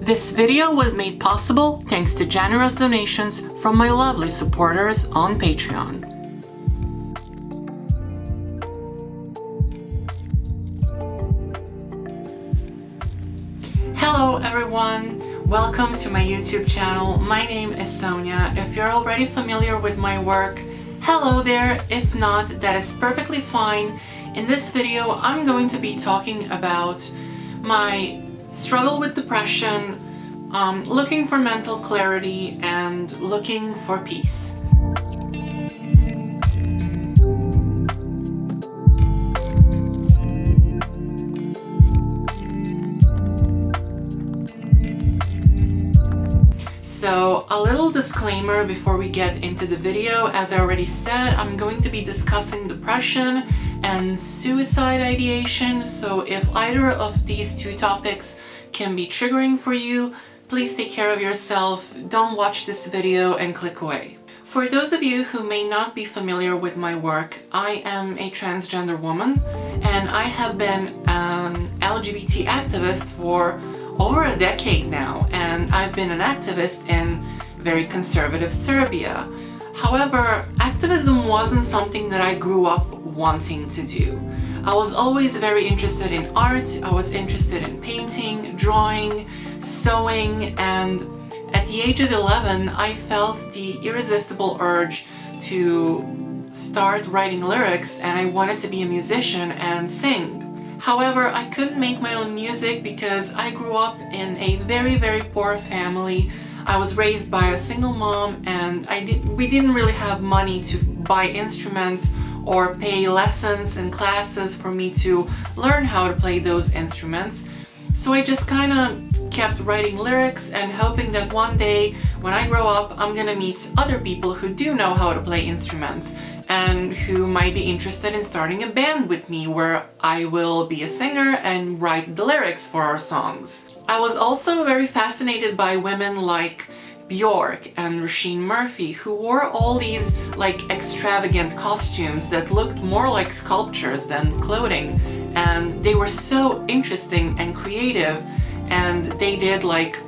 This video was made possible thanks to generous donations from my lovely supporters on Patreon. Hello everyone! Welcome to my YouTube channel. My name is Sonia. If you're already familiar with my work, hello there. If not, that is perfectly fine. In this video, I'm going to be talking about my struggle with depression, looking for mental clarity, and looking for peace. So, a little disclaimer before we get into the video. As I already said, I'm going to be discussing depression and suicide ideation, so if either of these two topics can be triggering for you, please take care of yourself, don't watch this video and click away. For those of you who may not be familiar with my work, I am a transgender woman and I have been an LGBT activist for over a decade now, and I've been an activist in very conservative Serbia. However, activism wasn't something that I grew up wanting to do. I was always very interested in art, I was interested in painting, drawing, sewing, and at the age of 11 I felt the irresistible urge to start writing lyrics, and I wanted to be a musician and sing. However, I couldn't make my own music because I grew up in a very poor family. I was raised by a single mom, and we didn't really have money to buy instruments or pay lessons and classes for me to learn how to play those instruments. So I just kind of kept writing lyrics and hoping that one day when I grow up I'm gonna meet other people who do know how to play instruments and who might be interested in starting a band with me where I will be a singer and write the lyrics for our songs. I was also very fascinated by women like Bjork and Roisin Murphy, who wore all these like extravagant costumes that looked more like sculptures than clothing, and they were so interesting and creative, and they did like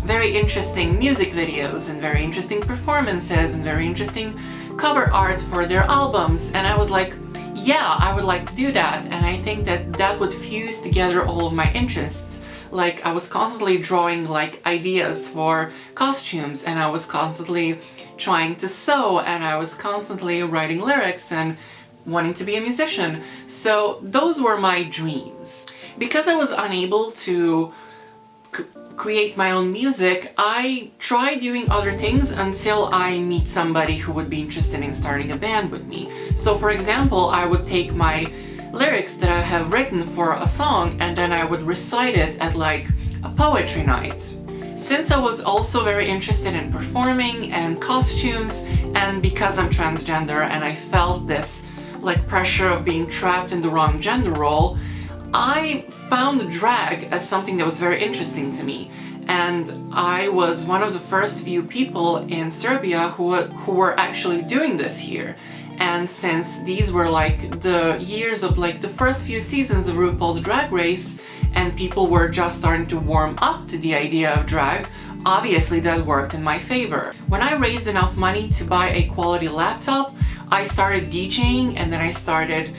very interesting music videos and very interesting performances and very interesting cover art for their albums, and I was like, yeah, I would like to do that, and I think that that would fuse together all of my interests. Like, I was constantly drawing like ideas for costumes, and I was constantly trying to sew, and I was constantly writing lyrics and wanting to be a musician. So those were my dreams. Because I was unable to create my own music, I tried doing other things until I meet somebody who would be interested in starting a band with me. So for example, I would take my lyrics that I have written for a song and then I would recite it at like a poetry night. Since I was also very interested in performing and costumes, and because I'm transgender and I felt this like pressure of being trapped in the wrong gender role, I found drag as something that was very interesting to me, and I was one of the first few people in Serbia who were actually doing this here. And since these were like the years of like the first few seasons of RuPaul's Drag Race and people were just starting to warm up to the idea of drag, obviously that worked in my favor. When I raised enough money to buy a quality laptop, I started DJing, and then I started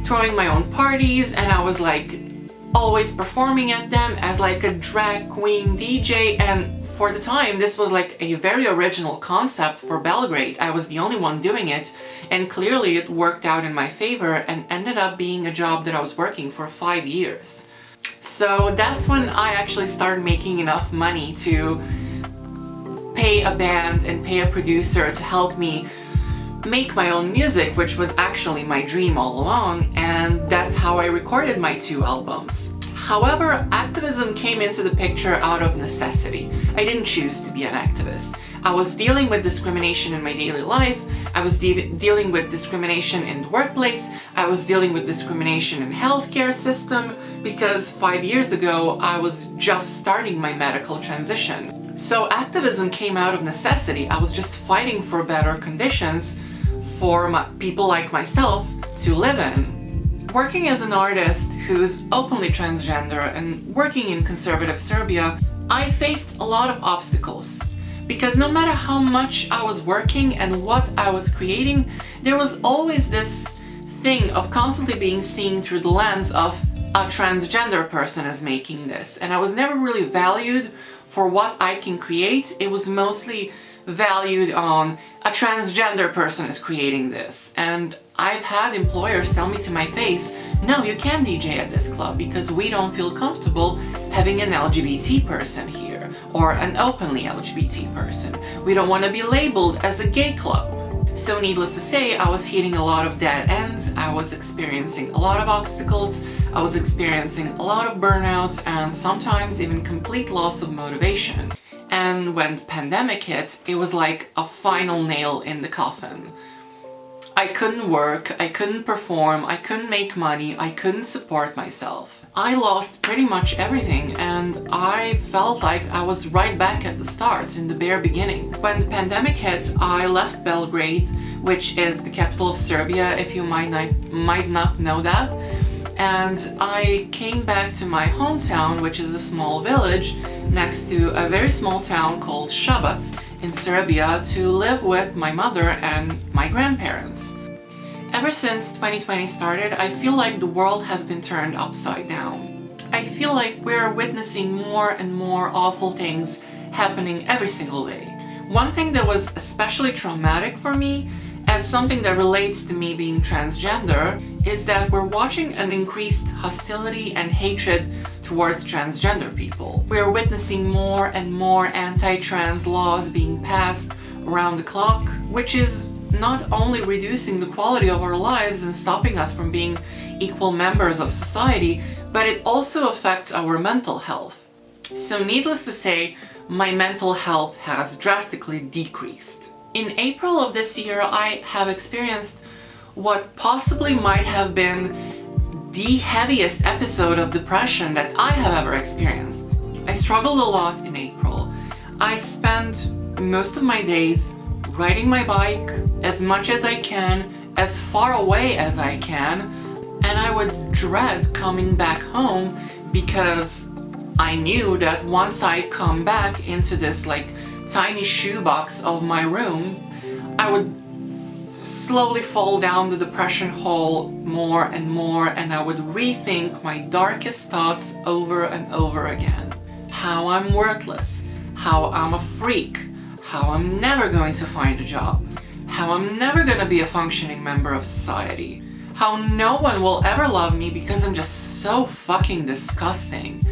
throwing my own parties, and I was like always performing at them as like a drag queen DJ, and for the time this was like a very original concept for Belgrade. I was the only one doing it, and clearly it worked out in my favor and ended up being a job that I was working for 5 years. So that's when I actually started making enough money to pay a band and pay a producer to help me make my own music, which was actually my dream all along, and that's how I recorded my 2 albums. However, activism came into the picture out of necessity. I didn't choose to be an activist. I was dealing with discrimination in my daily life, I was dealing with discrimination in the workplace, I was dealing with discrimination in healthcare system, because 5 years ago I was just starting my medical transition. So activism came out of necessity. I was just fighting for better conditions for people like myself to live in. Working as an artist who's openly transgender and working in conservative Serbia, I faced a lot of obstacles because no matter how much I was working and what I was creating, there was always this thing of constantly being seen through the lens of a transgender person is making this. And I was never really valued for what I can create. It was mostly valued on a transgender person is creating this. And I've had employers tell me to my face, no, you can't DJ at this club because we don't feel comfortable having an LGBT person here or an openly LGBT person. We don't want to be labeled as a gay club. So needless to say, I was hitting a lot of dead ends, I was experiencing a lot of obstacles, I was experiencing a lot of burnouts and sometimes even complete loss of motivation. And when the pandemic hit, it was like a final nail in the coffin. I couldn't work, I couldn't perform, I couldn't make money, I couldn't support myself. I lost pretty much everything and I felt like I was right back at the start in the bare beginning. When the pandemic hit, I left Belgrade, which is the capital of Serbia, if you might not know that. And I came back to my hometown, which is a small village next to a very small town called Shabac in Serbia, to live with my mother and my grandparents. Ever since 2020 started, I feel like the world has been turned upside down. I feel like we're witnessing more and more awful things happening every single day. One thing that was especially traumatic for me, as something that relates to me being transgender, is that we're watching an increased hostility and hatred towards transgender people. We're witnessing more and more anti-trans laws being passed around the clock, which is not only reducing the quality of our lives and stopping us from being equal members of society, but it also affects our mental health. So needless to say, my mental health has drastically decreased. In April of this year, I have experienced what possibly might have been the heaviest episode of depression that I have ever experienced. I struggled a lot in April. I spent most of my days riding my bike as much as I can, as far away as I can, and I would dread coming back home because I knew that once I come back into this like tiny shoebox of my room, I would slowly fall down the depression hole more and more, and I would rethink my darkest thoughts over and over again. How I'm worthless, how I'm a freak, how I'm never going to find a job, how I'm never going to be a functioning member of society, how no one will ever love me because I'm just so fucking disgusting.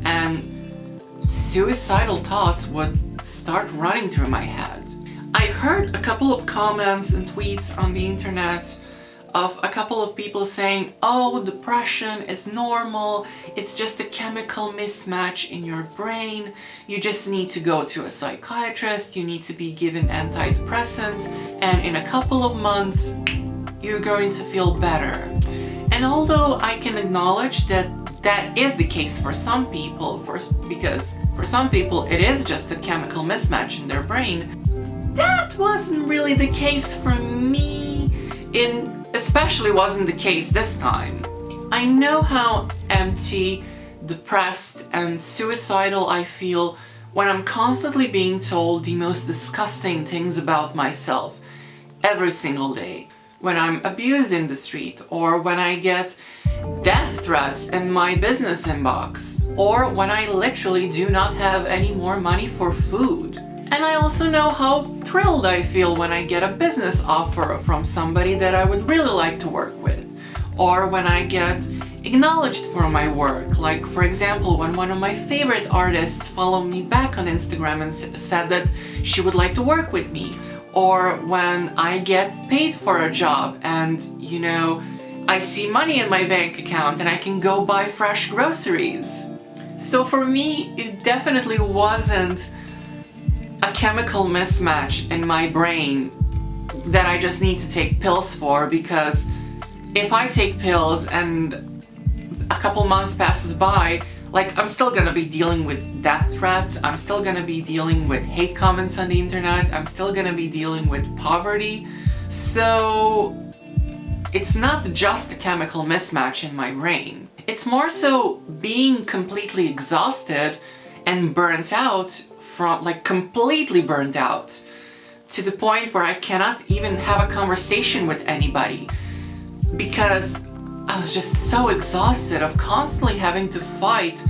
And suicidal thoughts would start running through my head. I heard a couple of comments and tweets on the internet of a couple of people saying, oh, depression is normal, it's just a chemical mismatch in your brain, you just need to go to a psychiatrist, you need to be given antidepressants, and in a couple of months, you're going to feel better. And although I can acknowledge that that is the case for some people, because for some people it is just a chemical mismatch in their brain, that wasn't really the case for me. Especially wasn't the case this time. I know how empty, depressed, and suicidal I feel when I'm constantly being told the most disgusting things about myself every single day. When I'm abused in the street, or when I get death threats in my business inbox, or when I literally do not have any more money for food. And I also know how thrilled I feel when I get a business offer from somebody that I would really like to work with, or when I get acknowledged for my work. Like, for example, when one of my favorite artists followed me back on Instagram and said that she would like to work with me, or when I get paid for a job and, you know, I see money in my bank account and I can go buy fresh groceries. So for me, it definitely wasn't a chemical mismatch in my brain that I just need to take pills for, because if I take pills and a couple months passes by, like, I'm still gonna be dealing with death threats, I'm still gonna be dealing with hate comments on the internet, I'm still gonna be dealing with poverty. So it's not just a chemical mismatch in my brain. It's more so being completely exhausted and burnt out from, like, completely burnt out, to the point where I cannot even have a conversation with anybody because I was just so exhausted of constantly having to fight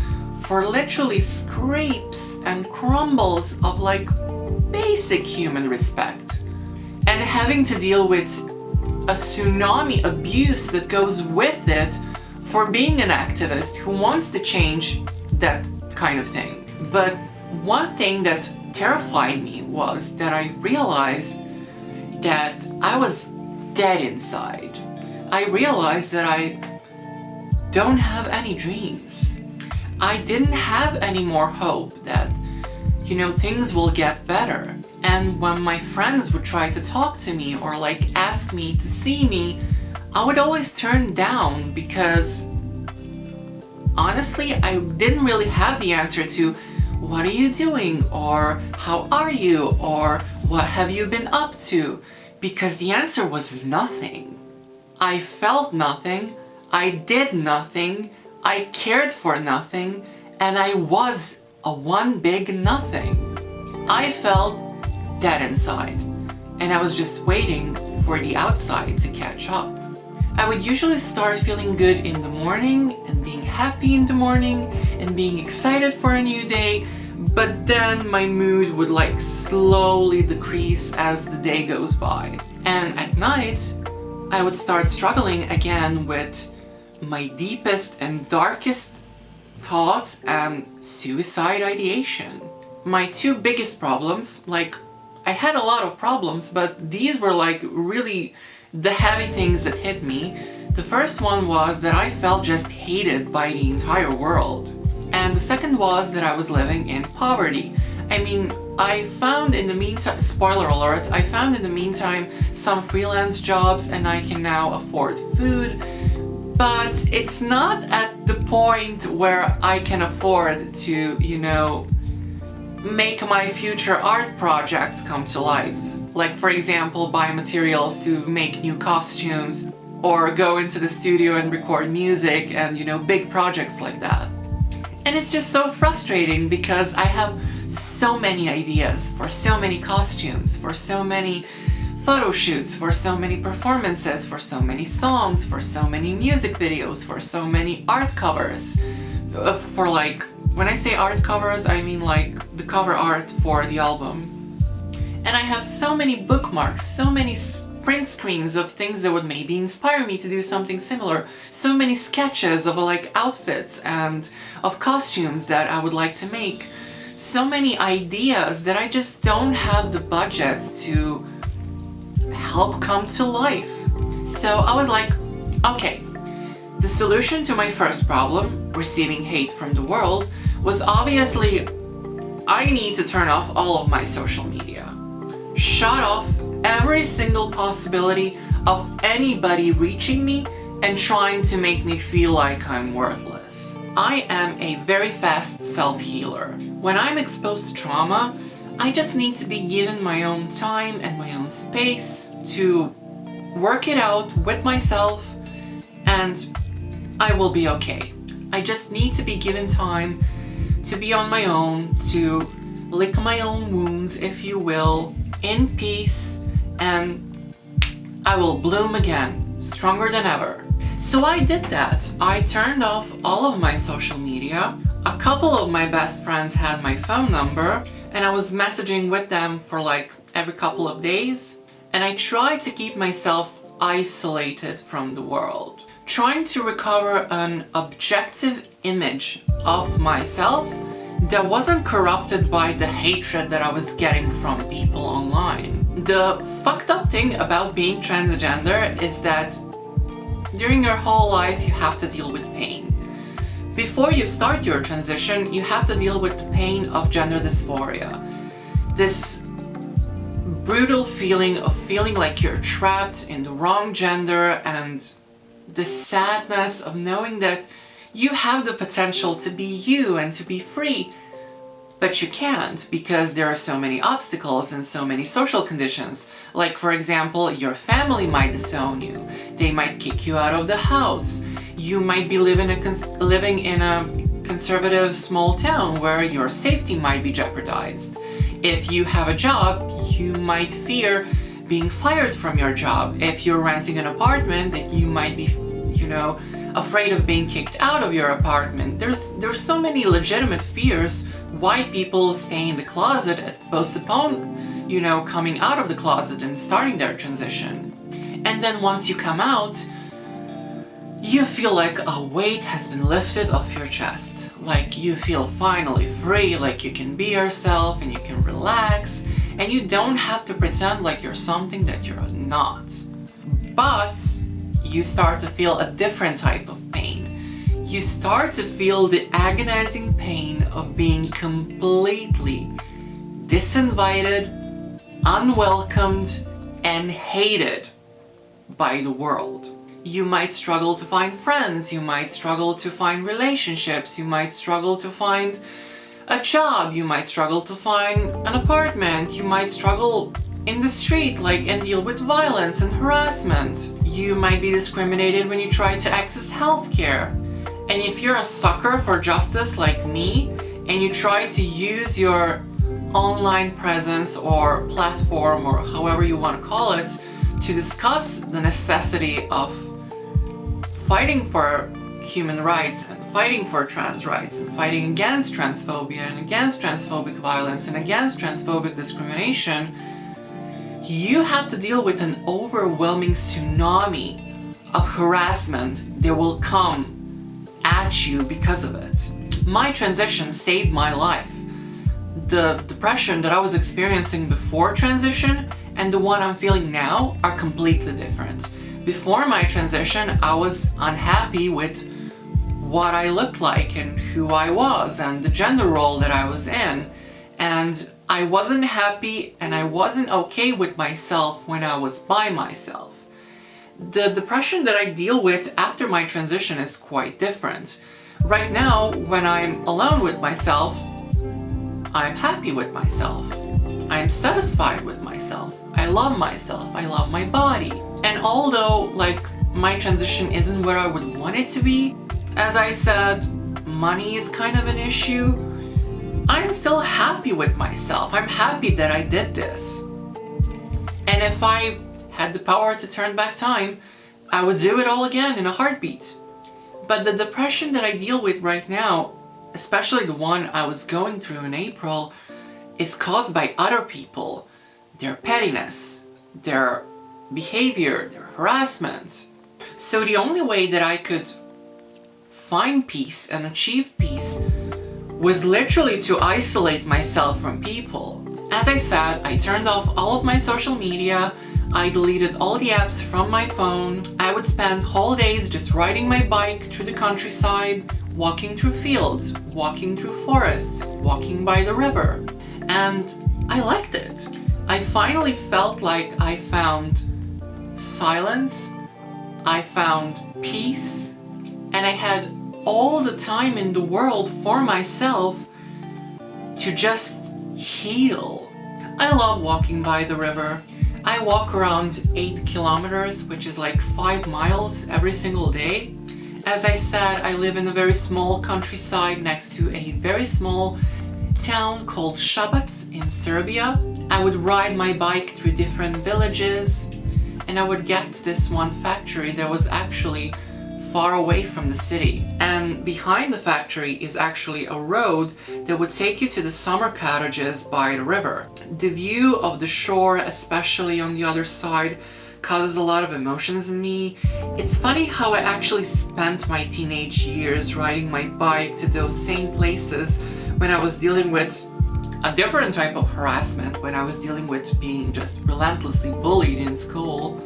for literally scrapes and crumbles of like basic human respect, and having to deal with a tsunami abuse that goes with it for being an activist who wants to change that kind of thing. But one thing that terrified me was that I realized that I was dead inside. I realized that I don't have any dreams. I didn't have any more hope that, you know, things will get better. And when my friends would try to talk to me or like ask me to see me, I would always turn down because honestly, I didn't really have the answer to what are you doing, or how are you, or what have you been up to, because the answer was nothing. I felt nothing, I did nothing, I cared for nothing, and I was a one big nothing. I felt dead inside, and I was just waiting for the outside to catch up. I would usually start feeling good in the morning and being happy in the morning and being excited for a new day, but then my mood would like slowly decrease as the day goes by. And at night, I would start struggling again with my deepest and darkest thoughts and suicide ideation. My two biggest problems, like I had a lot of problems, but these were like really the heavy things that hit me. The first one was that I felt just hated by the entire world. And the second was that I was living in poverty. I mean, I found in the meantime, spoiler alert, I found in the meantime some freelance jobs and I can now afford food, but it's not at the point where I can afford to, you know, make my future art projects come to life. Like, for example, buy materials to make new costumes, or go into the studio and record music and, you know, big projects like that. And it's just so frustrating because I have so many ideas for so many costumes, for so many photo shoots, for so many performances, for so many songs, for so many music videos, for so many art covers. For like, when I say art covers, I mean like the cover art for the album. And I have so many bookmarks, so many print screens of things that would maybe inspire me to do something similar, so many sketches of like outfits and of costumes that I would like to make, so many ideas that I just don't have the budget to help come to life. So I was like, okay, the solution to my first problem, receiving hate from the world, was obviously I need to turn off all of my social media. Shut off every single possibility of anybody reaching me and trying to make me feel like I'm worthless. I am a very fast self-healer. When I'm exposed to trauma, I just need to be given my own time and my own space to work it out with myself, and I will be okay. I just need to be given time to be on my own, to lick my own wounds, if you will, in peace, and I will bloom again, stronger than ever. So I did that. I turned off all of my social media. A couple of my best friends had my phone number, and I was messaging with them for like every couple of days. And I tried to keep myself isolated from the world, trying to recover an objective image of myself that wasn't corrupted by the hatred that I was getting from people online. The fucked up thing about being transgender is that during your whole life you have to deal with pain. Before you start your transition, you have to deal with the pain of gender dysphoria. This brutal feeling of feeling like you're trapped in the wrong gender, and the sadness of knowing that you have the potential to be you and to be free, but you can't because there are so many obstacles and so many social conditions. Like, for example, your family might disown you. They might kick you out of the house. You might be living in a conservative small town where your safety might be jeopardized. If you have a job, you might fear being fired from your job. If you're renting an apartment, that you might be, afraid of being kicked out of your apartment. There's so many legitimate fears why people stay in the closet and postpone, coming out of the closet and starting their transition. And then once you come out, you feel like a weight has been lifted off your chest. Like you feel finally free, like you can be yourself and you can relax, and you don't have to pretend like you're something that you're not. But you start to feel a different type of pain. You start to feel the agonizing pain of being completely disinvited, unwelcomed, and hated by the world. You might struggle to find friends, you might struggle to find relationships, you might struggle to find a job, you might struggle to find an apartment, you might struggle in the street, and deal with violence and harassment. You might be discriminated when you try to access healthcare. And if you're a sucker for justice like me, and you try to use your online presence or platform, or however you want to call it, to discuss the necessity of fighting for human rights and fighting for trans rights and fighting against transphobia and against transphobic violence and against transphobic discrimination, you have to deal with an overwhelming tsunami of harassment that will come at you because of it. My transition saved my life. The depression that I was experiencing before transition and the one I'm feeling now are completely different. Before my transition, I was unhappy with what I looked like and who I was and the gender role that I was in. And I wasn't happy and I wasn't okay with myself when I was by myself. The depression that I deal with after my transition is quite different. Right now, when I'm alone with myself, I'm happy with myself. I'm satisfied with myself. I love myself. I love my body. And although, my transition isn't where I would want it to be, as I said, money is kind of an issue, I'm still happy with myself. I'm happy that I did this. And if I had the power to turn back time, I would do it all again in a heartbeat. But the depression that I deal with right now, especially the one I was going through in April, is caused by other people, their pettiness, their behavior, their harassment. So the only way that I could find peace and achieve peace was literally to isolate myself from people. As I said, I turned off all of my social media, I deleted all the apps from my phone. I would spend whole days just riding my bike through the countryside, walking through fields, walking through forests, walking by the river. And I liked it. I finally felt like I found silence, I found peace, and I had all the time in the world for myself to just heal. I love walking by the river. I walk around 8 kilometers, which is 5 miles every single day. As I said, I live in a very small countryside next to a very small town called Shabac in Serbia. I would ride my bike through different villages, and I would get to this one factory that was actually far away from the city. And behind the factory is actually a road that would take you to the summer cottages by the river. The view of the shore, especially on the other side, causes a lot of emotions in me. It's funny how I actually spent my teenage years riding my bike to those same places when I was dealing with a different type of harassment, when I was dealing with being just relentlessly bullied in school.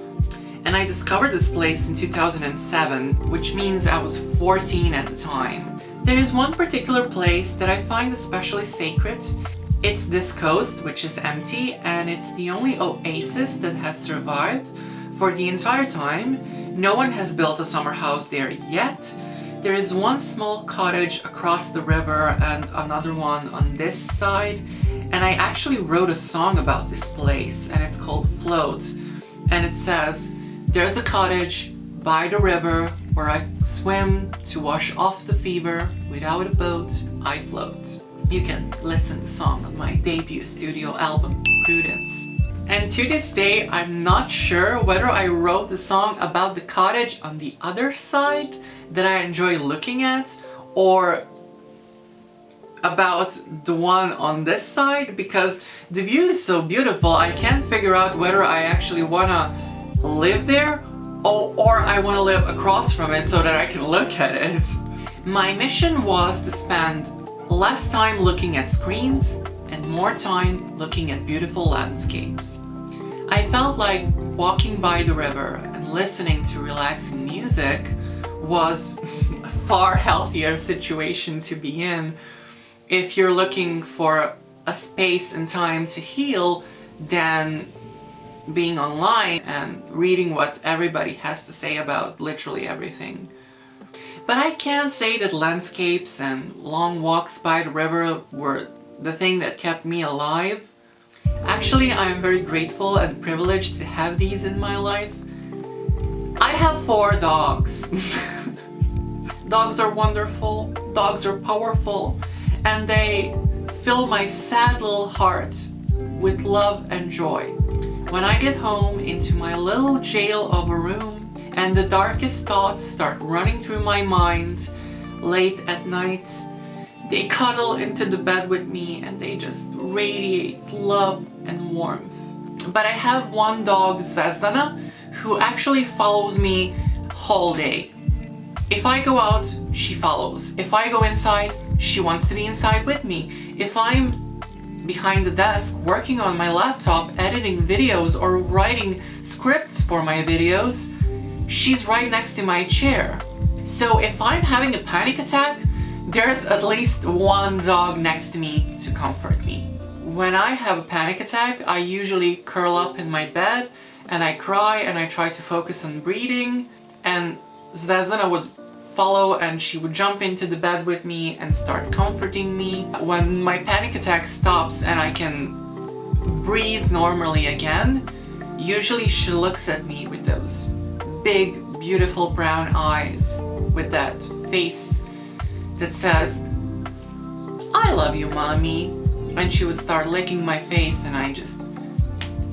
And I discovered this place in 2007, which means I was 14 at the time. There is one particular place that I find especially sacred. It's this coast, which is empty, and it's the only oasis that has survived for the entire time. No one has built a summer house there yet. There is one small cottage across the river and another one on this side. And I actually wrote a song about this place, and it's called Float. And it says, "There's a cottage by the river Where I swim to wash off the fever. Without a boat, I float. You can listen to the song on my debut studio album, Prudence. And to this day, I'm not sure whether I wrote the song about the cottage on the other side that I enjoy looking at, or about the one on this side, because the view is so beautiful. I can't figure out whether I actually wanna live there or I wanna live across from it so that I can look at it. My mission was to spend less time looking at screens and more time looking at beautiful landscapes. I felt like walking by the river and listening to relaxing music was a far healthier situation to be in if you're looking for a space and time to heal than being online and reading what everybody has to say about literally everything. But I can't say that landscapes and long walks by the river were the thing that kept me alive. Actually, I am very grateful and privileged to have these in my life. I have 4 dogs. Dogs are wonderful, dogs are powerful, and they fill my sad little heart with love and joy. When I get home into my little jail of a room and the darkest thoughts start running through my mind late at night, they cuddle into the bed with me and they just radiate love and warmth. But I have one dog, Zvezdana, who actually follows me whole day. If I go out, she follows. If I go inside, she wants to be inside with me. If I'm behind the desk working on my laptop, editing videos or writing scripts for my videos, she's right next to my chair. So if I'm having a panic attack, there's at least one dog next to me to comfort me. When I have a panic attack, I usually curl up in my bed and I cry and I try to focus on breathing, and Zvezdana would follow and she would jump into the bed with me and start comforting me. When my panic attack stops and I can breathe normally again, usually she looks at me with those big, beautiful brown eyes, with that face that says, "I love you, mommy." And she would start licking my face and I just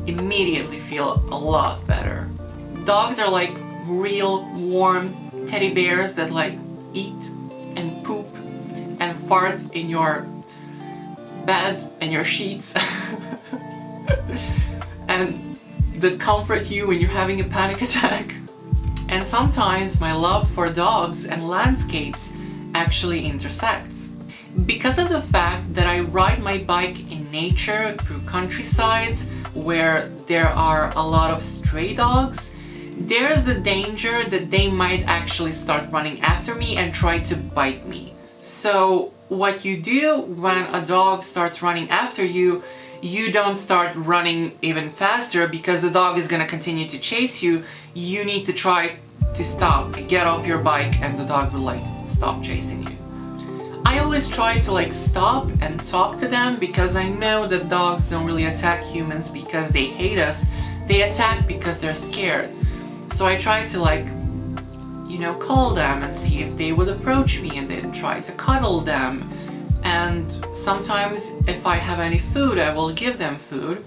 immediately feel a lot better. Dogs are like real warm teddy bears that like eat and poop and fart in your bed and your sheets and that comfort you when you're having a panic attack. And sometimes my love for dogs and landscapes actually intersects. Because of the fact that I ride my bike in nature through countrysides where there are a lot of stray dogs, there's the danger that they might actually start running after me and try to bite me. So what you do when a dog starts running after you, you don't start running even faster because the dog is going to continue to chase you. You need to try to stop, get off your bike, and the dog will like stop chasing you. I always try to like stop and talk to them because I know that dogs don't really attack humans because they hate us. They attack because they're scared. So I try to like, you know, call them and see if they would approach me and then try to cuddle them. And sometimes if I have any food, I will give them food.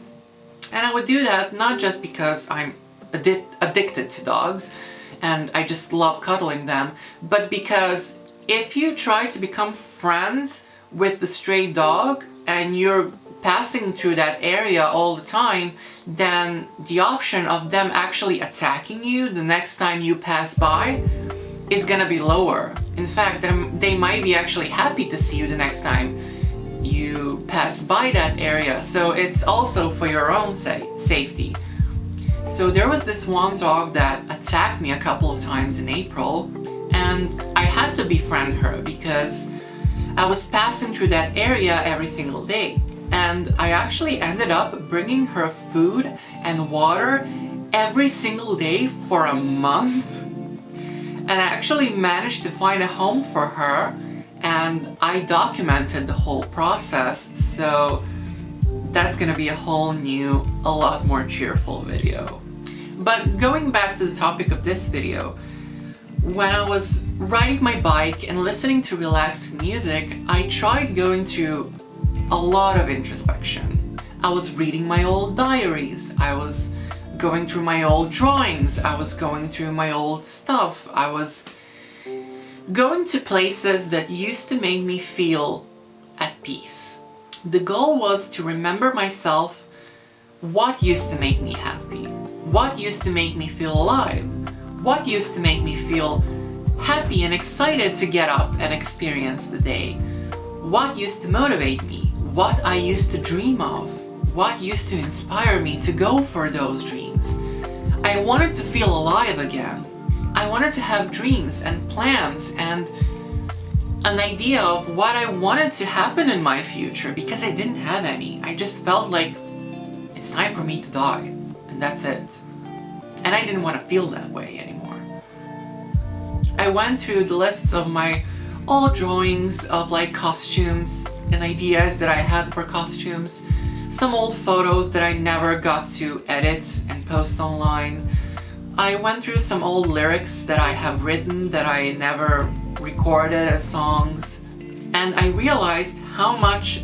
And I would do that not just because I'm addicted to dogs and I just love cuddling them, but because if you try to become friends with the stray dog and you're passing through that area all the time, then the option of them actually attacking you the next time you pass by is gonna be lower. In fact, they might be actually happy to see you the next time you pass by that area. So it's also for your own safety. So there was this one dog that attacked me a couple of times in April, and I had to befriend her because I was passing through that area every single day. And I actually ended up bringing her food and water every single day for a month. And I actually managed to find a home for her, and I documented the whole process. So that's gonna be a whole new, a lot more cheerful video. But going back to the topic of this video, When I was riding my bike and listening to relaxing music, I tried going through a lot of introspection. I was reading my old diaries, I was going through my old drawings, I was going through my old stuff, I was going to places that used to make me feel at peace. The goal was to remember myself, what used to make me happy, what used to make me feel alive, what used to make me feel happy and excited to get up and experience the day, what used to motivate me, what I used to dream of, what used to inspire me to go for those dreams. I wanted to feel alive again. I wanted to have dreams and plans and an idea of what I wanted to happen in my future, because I didn't have any. I just felt like it's time for me to die, and that's it. And I didn't want to feel that way anymore. I went through the lists of my old drawings of like costumes and ideas that I had for costumes, some old photos that I never got to edit and post online. I went through some old lyrics that I have written that I never recorded as songs, and I realized how much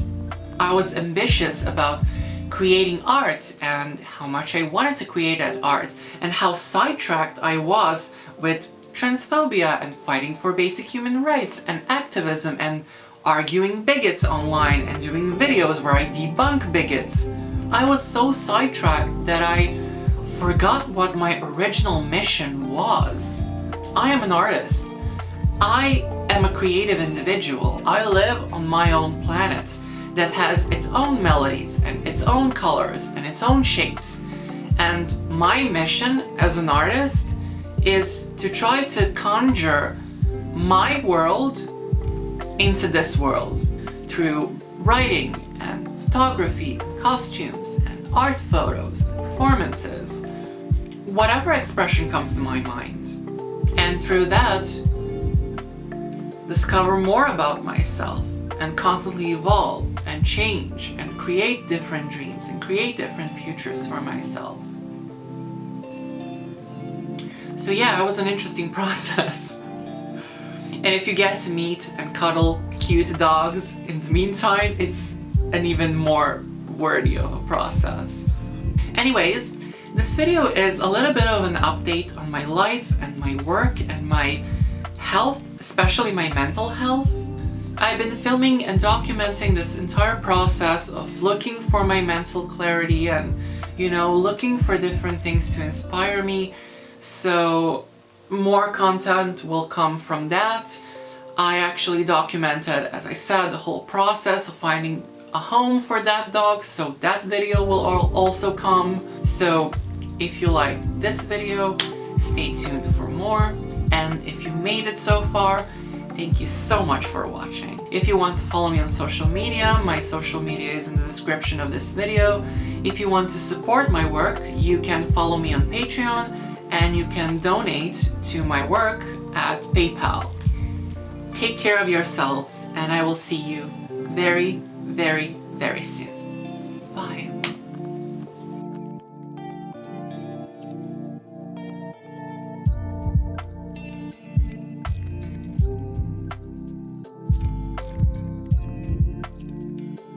I was ambitious about creating art and how much I wanted to create that art, and how sidetracked I was with transphobia and fighting for basic human rights and activism and arguing bigots online and doing videos where I debunk bigots. I was so sidetracked that I forgot what my original mission was. I am an artist. I am a creative individual. I live on my own planet that has its own melodies and its own colors and its own shapes. And my mission as an artist is to try to conjure my world into this world through writing and photography, costumes and art photos, and performances, whatever expression comes to my mind. And through that, discover more about myself and constantly evolve and change and create different dreams and create different futures for myself. So yeah, it was an interesting process. And if you get to meet and cuddle cute dogs in the meantime, it's an even more worthy of a process. Anyways, this video is a little bit of an update on my life and my work and my health, especially my mental health. I've been filming and documenting this entire process of looking for my mental clarity and, looking for different things to inspire me. So more content will come from that. I actually documented, as I said, the whole process of finding a home for that dog, so that video will also come. So if you like this video, stay tuned for more. And if you made it so far, thank you so much for watching. If you want to follow me on social media, my social media is in the description of this video. If you want to support my work, you can follow me on Patreon, and you can donate to my work at PayPal. Take care of yourselves, and I will see you very, very, very soon. Bye.